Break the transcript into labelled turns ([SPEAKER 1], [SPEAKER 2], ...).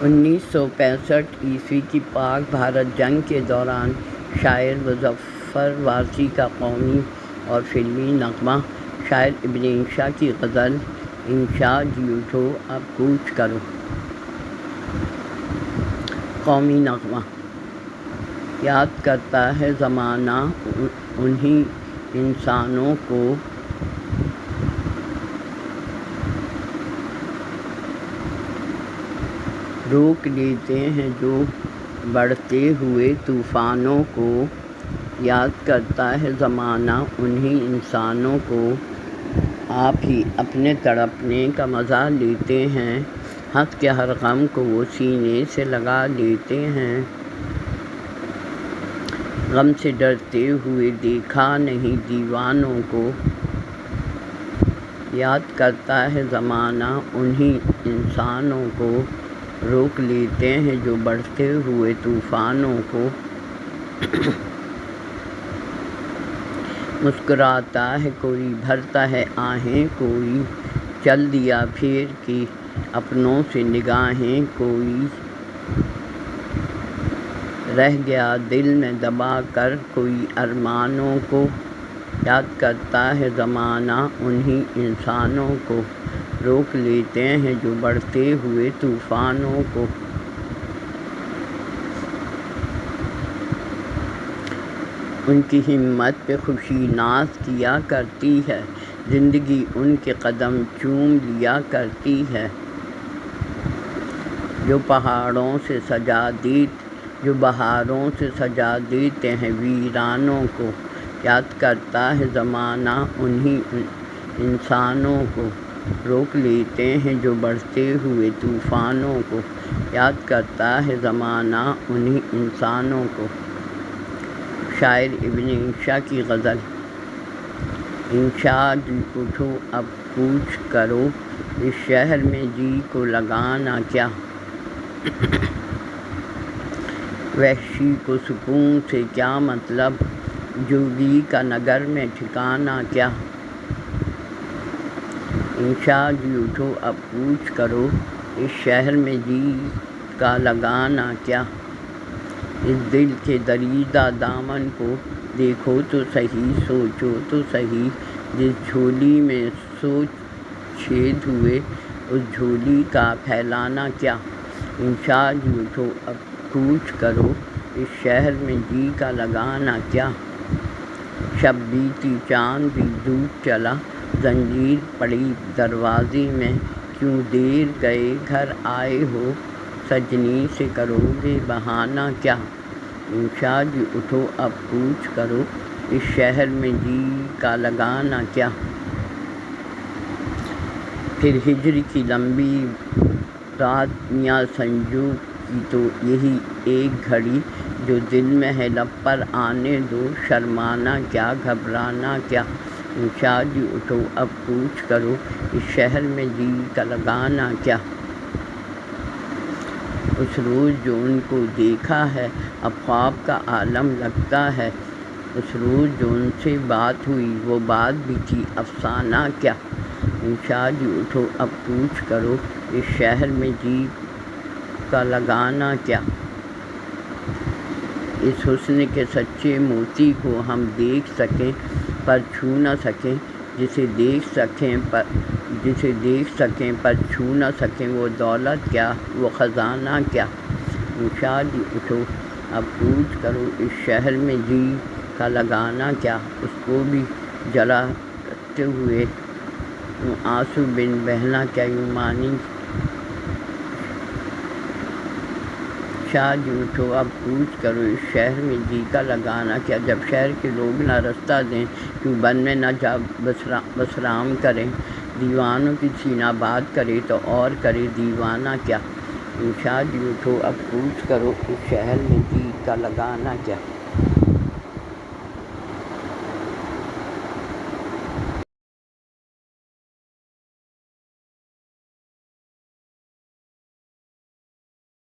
[SPEAKER 1] 1965 کی پاک بھارت جنگ کے دوران شاعر مظفر وارثی کا قومی اور فلمی نغمہ، شاعر ابن انشا کی غزل انشا جی اٹھو اب کوچ کرو۔ قومی نغمہ یاد کرتا ہے زمانہ انہی انسانوں کو، روک لیتے ہیں جو بڑھتے ہوئے طوفانوں کو۔ یاد کرتا ہے زمانہ انہی انسانوں کو، آپ ہی اپنے تڑپنے کا مزہ لیتے ہیں، ہنس کے ہر غم کو وہ سینے سے لگا لیتے ہیں۔ غم سے ڈرتے ہوئے دیکھا نہیں دیوانوں کو۔ یاد کرتا ہے زمانہ انہی انسانوں کو، روک لیتے ہیں جو بڑھتے ہوئے طوفانوں کو۔ مسکراتا ہے کوئی، بھرتا ہے آہیں کوئی، چل دیا پھیر کے اپنوں سے نگاہیں کوئی، رہ گیا دل میں دبا کر کوئی ارمانوں کو۔ یاد کرتا ہے زمانہ انہی انسانوں کو، روک لیتے ہیں جو بڑھتے ہوئے طوفانوں کو۔ ان کی ہمت پہ خوشی ناز کیا کرتی ہے، زندگی ان کے قدم چوم لیا کرتی ہے۔ جو بہاروں سے سجا دیتے ہیں ویرانوں کو۔ یاد کرتا ہے زمانہ انہی انسانوں کو، روک لیتے ہیں جو بڑھتے ہوئے طوفانوں کو۔ یاد کرتا ہے زمانہ انہی انسانوں کو۔ شاعر ابن انشا کی غزل انشا جی اٹھو اب کوچ کرو، اس شہر میں جی کو لگانا کیا، وحشی کو سکون سے کیا مطلب، جوگی کا نگر میں ٹھکانا کیا۔ انشا جی اٹھو اب کوچ کرو، اس شہر میں جی کا لگانا کیا، اس دل کے دریدہ دامن کو دیکھو تو سہی، سوچو تو سہی، جس جھولی میں سوچ چھید ہوئے اس جھولی کا پھیلانا کیا۔ انشا جی اٹھو اب کوچ کرو، اس شہر میں جی کا لگانا کیا، شب بیتی چاند بھی ڈوب چلا، زنجیر پڑی دروازے میں، کیوں دیر گئے گھر آئے ہو، سجنی سے کرو گے بہانہ کیا۔ انشا جی اٹھو اب کوچ کرو، اس شہر میں جی کا لگانا کیا۔ پھر ہجر کی لمبی رات میاں سنجو کی تو یہی ایک گھڑی، جو دل میں ہے لب پر آنے دو، شرمانا کیا گھبرانا کیا۔ انشا جی اٹھو اب کوچ کرو، اس شہر میں جی کا لگانا کیا۔ اس روز جو ان کو دیکھا ہے اب خواب کا عالم لگتا ہے، اس روز جو ان سے بات ہوئی وہ بات بھی تھی افسانہ کیا۔ انشا جی اٹھو اب کوچ کرو، اس شہر میں جی کا لگانا کیا۔ اس حسن کے سچے موتی کو ہم دیکھ سکیں پر چھو نہ سکیں، جسے دیکھ سکیں پر چھو نہ سکیں، وہ دولت کیا وہ خزانہ کیا۔ انشا جی اٹھو اب کوچ کرو، اس شہر میں جی کا لگانا کیا، اس کو بھی جلاتے ہوئے آنسو بن بہنا کیا یوں مانی۔ انشا جی اٹھو اب کوچ کرو، اس شہر میں جی کا لگانا کیا، جب شہر کے لوگ نہ رستہ دیں، کیوں بن میں نہ جا بسرام کریں، دیوانوں کی سینہ بات کرے تو اور کرے دیوانہ کیا۔ انشا جی اٹھو اب کوچ کرو، اس شہر میں جی کا لگانا کیا۔